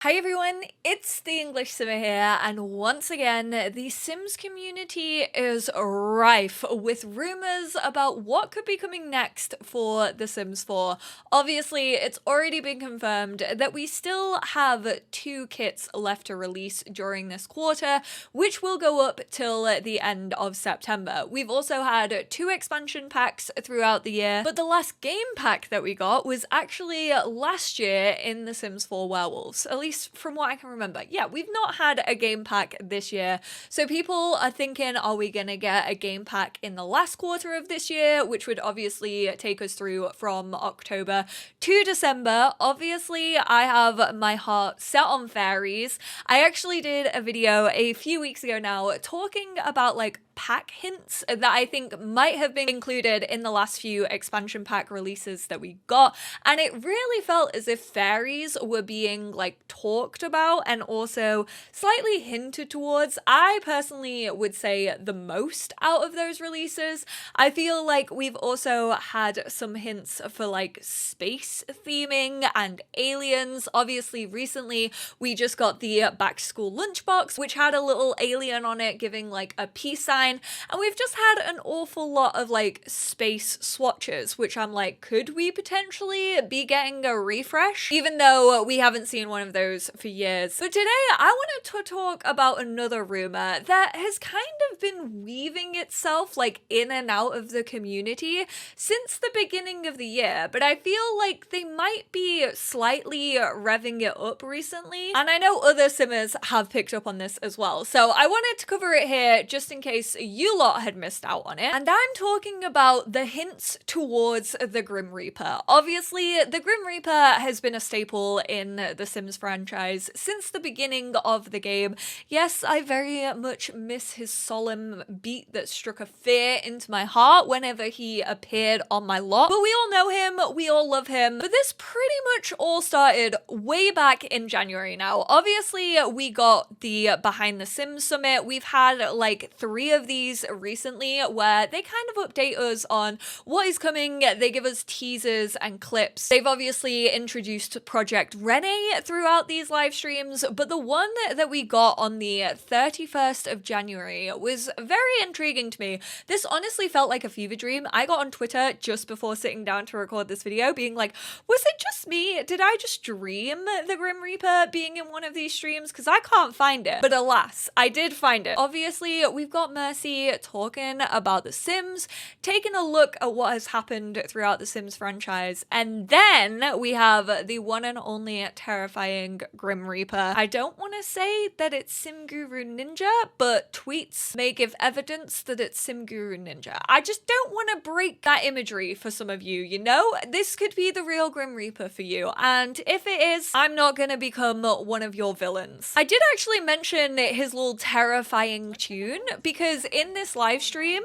Hi everyone, it's the EnglishSimmer here, and once again, the Sims community is rife with rumors about what could be coming next for The Sims 4. Obviously, it's already been confirmed that we still have 2 kits left to release during this quarter, which will go up till the end of September. We've also had 2 expansion packs throughout the year, but the last game pack that we got was actually last year in The Sims 4 Werewolves, at least from what I can remember. Yeah, we've not had a game pack this year. So people are thinking, are we gonna get a game pack in the last quarter of this year, which would obviously take us through from October to December. Obviously, I have my heart set on fairies. I actually did a video a few weeks ago now talking about like pack hints that I think might have been included in the last few expansion pack releases that we got, and it really felt as if fairies were being like talked about and also slightly hinted towards. I personally would say the most out of those releases. I feel like we've also had some hints for like space theming and aliens. Obviously recently we just got the back to school lunchbox, which had a little alien on it giving like a peace sign. And we've just had an awful lot of like space swatches, which I'm like, could we potentially be getting a refresh? Even though we haven't seen one of those for years. But today I wanted to talk about another rumor that has kind of been weaving itself like in and out of the community since the beginning of the year, but I feel like they might be slightly revving it up recently. And I know other simmers have picked up on this as well. So I wanted to cover it here just in case you lot had missed out on it. And I'm talking about the hints towards the Grim Reaper. Obviously, the Grim Reaper has been a staple in the Sims franchise since the beginning of the game. Yes, I very much miss his solemn beat that struck a fear into my heart whenever he appeared on my lot. But we all know him, we all love him. But this pretty much all started way back in January now. Obviously, we got the Behind the Sims Summit. We've had like 3 of these recently where they kind of update us on what is coming. They give us teasers and clips. They've obviously introduced Project Rene throughout these live streams, but the one that we got on the 31st of January was very intriguing to me. This honestly felt like a fever dream. I got on Twitter just before sitting down to record this video being like, was it just me? Did I just dream the Grim Reaper being in one of these streams? Because I can't find it. But alas, I did find it. Obviously, we've got Mercy talking about The Sims, taking a look at what has happened throughout the Sims franchise, and then we have the one and only terrifying Grim Reaper. I don't want to say that it's Sim Guru Ninja, but tweets may give evidence that it's Sim Guru Ninja. I just don't want to break that imagery for some of you, you know? This could be the real Grim Reaper for you, and if it is, I'm not gonna become one of your villains. I did actually mention his little terrifying tune because in this live stream,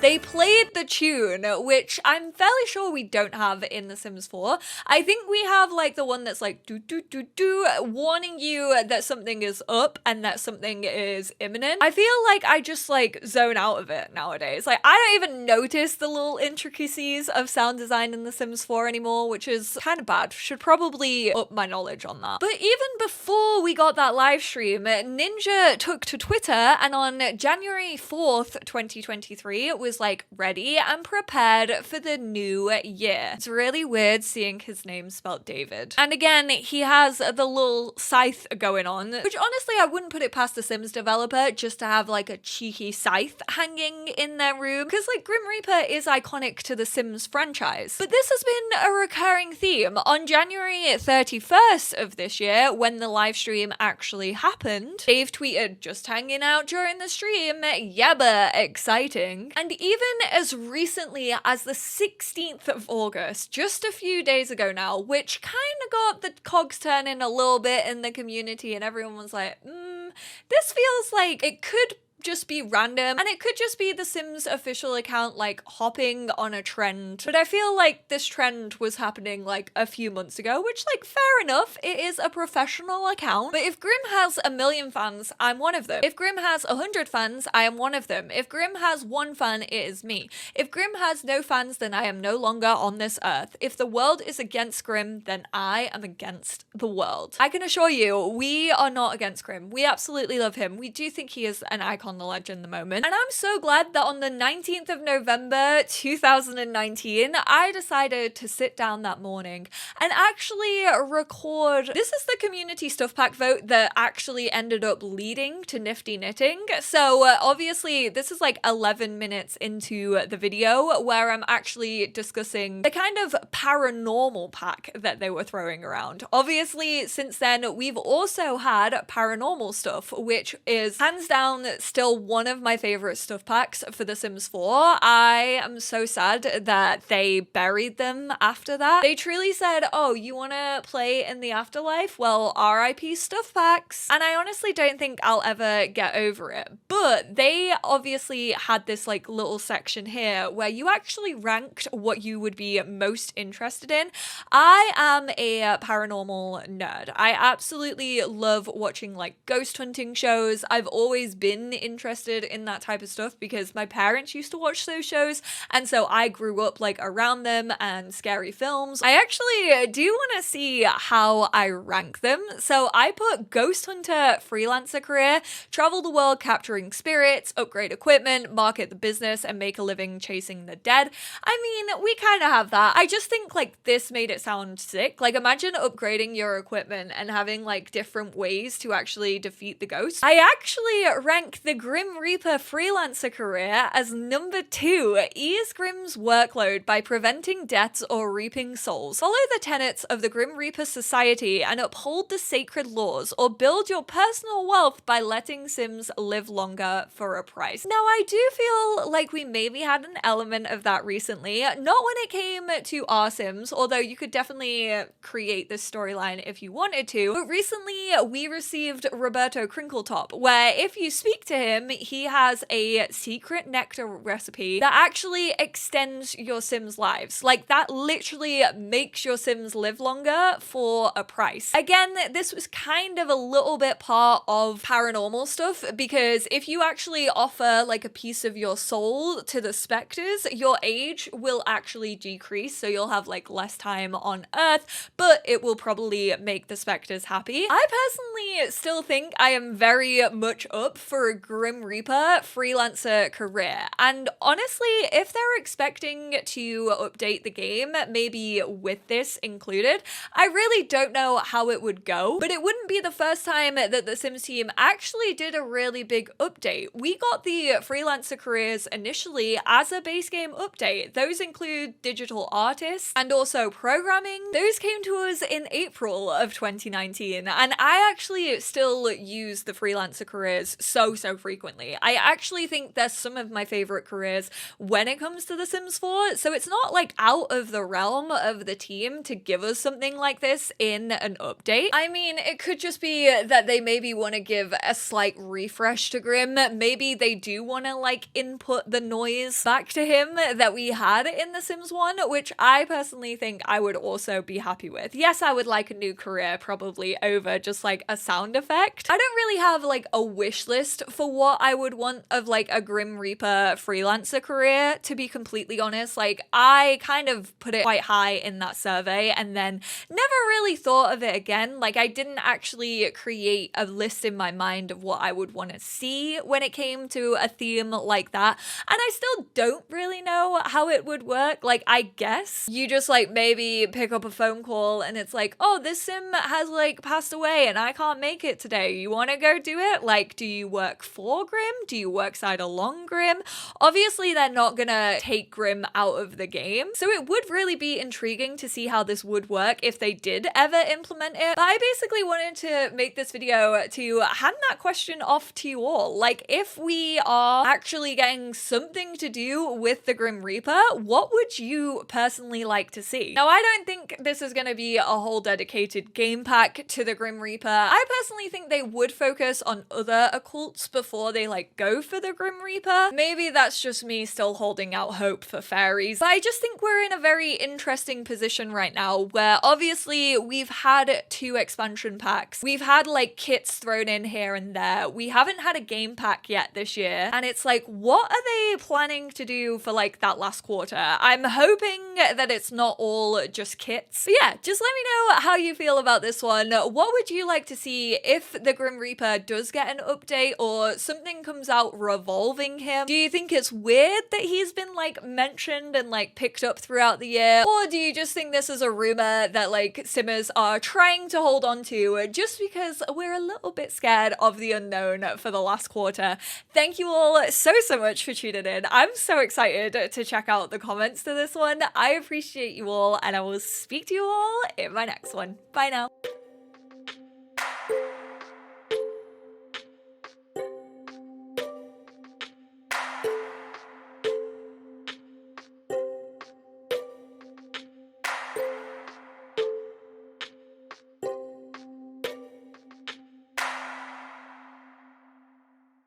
they played the tune, which I'm fairly sure we don't have in The Sims 4. I think we have like the one that's like do do do do, warning you that something is up and that something is imminent. I feel like I just like zone out of it nowadays. Like I don't even notice the little intricacies of sound design in The Sims 4 anymore, which is kind of bad. Should probably up my knowledge on that. But even before we got that live stream, Ninja took to Twitter and on January 4th, 2023, it was like ready and prepared for the new year. It's really weird seeing his name spelled David. And again, he has the little scythe going on, which honestly I wouldn't put it past the Sims developer just to have like a cheeky scythe hanging in their room, because like Grim Reaper is iconic to the Sims franchise. But this has been a recurring theme. On January 31st of this year, when the live stream actually happened, Dave tweeted, just hanging out during the stream, yabba, exciting. And even as recently as the 16th of August, just a few days ago now, which kind of got the cogs turning a little bit in the community and everyone was like, this feels like it could just be random, and it could just be the Sims official account like hopping on a trend. But I feel like this trend was happening like a few months ago, which, like, fair enough, it is a professional account. But if Grim has 1 million fans, I'm one of them. If Grim has 100 fans, I am one of them. If Grim has 1 fan, it is me. If Grim has no fans, then I am no longer on this earth. If the world is against Grim, then I am against the world. I can assure you, we are not against Grim. We absolutely love him. We do think he is an icon, the legend, the moment. And I'm so glad that on the 19th of November 2019, I decided to sit down that morning and actually record. This is the community stuff pack vote that actually ended up leading to Nifty Knitting. So obviously this is like 11 minutes into the video where I'm actually discussing the kind of paranormal pack that they were throwing around. Obviously, since then, we've also had Paranormal Stuff, which is hands down still one of my favorite stuff packs for The Sims 4. I am so sad that they buried them after that. They truly said, oh, you want to play in the afterlife? Well, RIP stuff packs. And I honestly don't think I'll ever get over it. But they obviously had this like little section here where you actually ranked what you would be most interested in. I am a paranormal nerd. I absolutely love watching like ghost hunting shows. I've always been interested in that type of stuff because my parents used to watch those shows, and so I grew up like around them and scary films. I actually do want to see how I rank them. So I put ghost hunter, freelancer career, travel the world capturing spirits, upgrade equipment, market the business, and make a living chasing the dead. I mean, we kind of have that. I just think like this made it sound sick. Like, imagine upgrading your equipment and having like different ways to actually defeat the ghost. I actually rank the Grim Reaper freelancer career as number 2. Ease Grim's workload by preventing deaths or reaping souls. Follow the tenets of the Grim Reaper society and uphold the sacred laws, or build your personal wealth by letting Sims live longer for a price. Now, I do feel like we maybe had an element of that recently, not when it came to our Sims, although you could definitely create this storyline if you wanted to. But recently we received Roberto Crinkletop, where if you speak to him, he has a secret nectar recipe that actually extends your Sims' lives. Like, that literally makes your Sims live longer for a price. Again, this was kind of a little bit part of paranormal stuff, because if you actually offer like a piece of your soul to the specters, your age will actually decrease, so you'll have like less time on Earth, but it will probably make the specters happy. I personally still think I am very much up for a Grim Reaper freelancer career, and honestly, if they're expecting to update the game, maybe with this included, I really don't know how it would go, but it wouldn't be the first time that the Sims team actually did a really big update. We got the freelancer careers initially as a base game update. Those include digital artists and also programming. Those came to us in April of 2019, and I actually still use the freelancer careers so frequently. I actually think they're some of my favorite careers when it comes to The Sims 4, so it's not like out of the realm of the team to give us something like this in an update. I mean, it could just be that they maybe want to give a slight refresh to Grim. Maybe they do want to like input the noise back to him that we had in The Sims 1, which I personally think I would also be happy with. Yes, I would like a new career probably over just like a sound effect. I don't really have like a wish list for what I would want of like a Grim Reaper freelancer career, to be completely honest. Like, I kind of put it quite high in that survey and then never really thought of it again. Like, I didn't actually create a list in my mind of what I would want to see when it came to a theme like that, and I still don't really know how it would work. Like, I guess you just like maybe pick up a phone call and it's like, oh, this Sim has like passed away and I can't make it today. You want to go do it? Like, do you work for Grim? Do you work side along Grim? Obviously, they're not gonna take Grim out of the game, so it would really be intriguing to see how this would work if they did ever implement it. But I basically wanted to make this video to hand that question off to you all. Like, if we are actually getting something to do with the Grim Reaper, what would you personally like to see? Now, I don't think this is going to be a whole dedicated game pack to the Grim Reaper. I personally think they would focus on other occults before before they like go for the Grim Reaper. Maybe that's just me still holding out hope for fairies. But I just think we're in a very interesting position right now where obviously we've had 2 expansion packs. We've had like kits thrown in here and there. We haven't had a game pack yet this year. And it's like, what are they planning to do for like that last quarter? I'm hoping that it's not all just kits. But yeah, just let me know how you feel about this one. What would you like to see if the Grim Reaper does get an update or something comes out revolving him? Do you think it's weird that he's been like mentioned and like picked up throughout the year? Or do you just think this is a rumor that like simmers are trying to hold on to just because we're a little bit scared of the unknown for the last quarter? Thank you all so much for tuning in. I'm so excited to check out the comments to this one. I appreciate you all, and I will speak to you all in my next one. Bye now.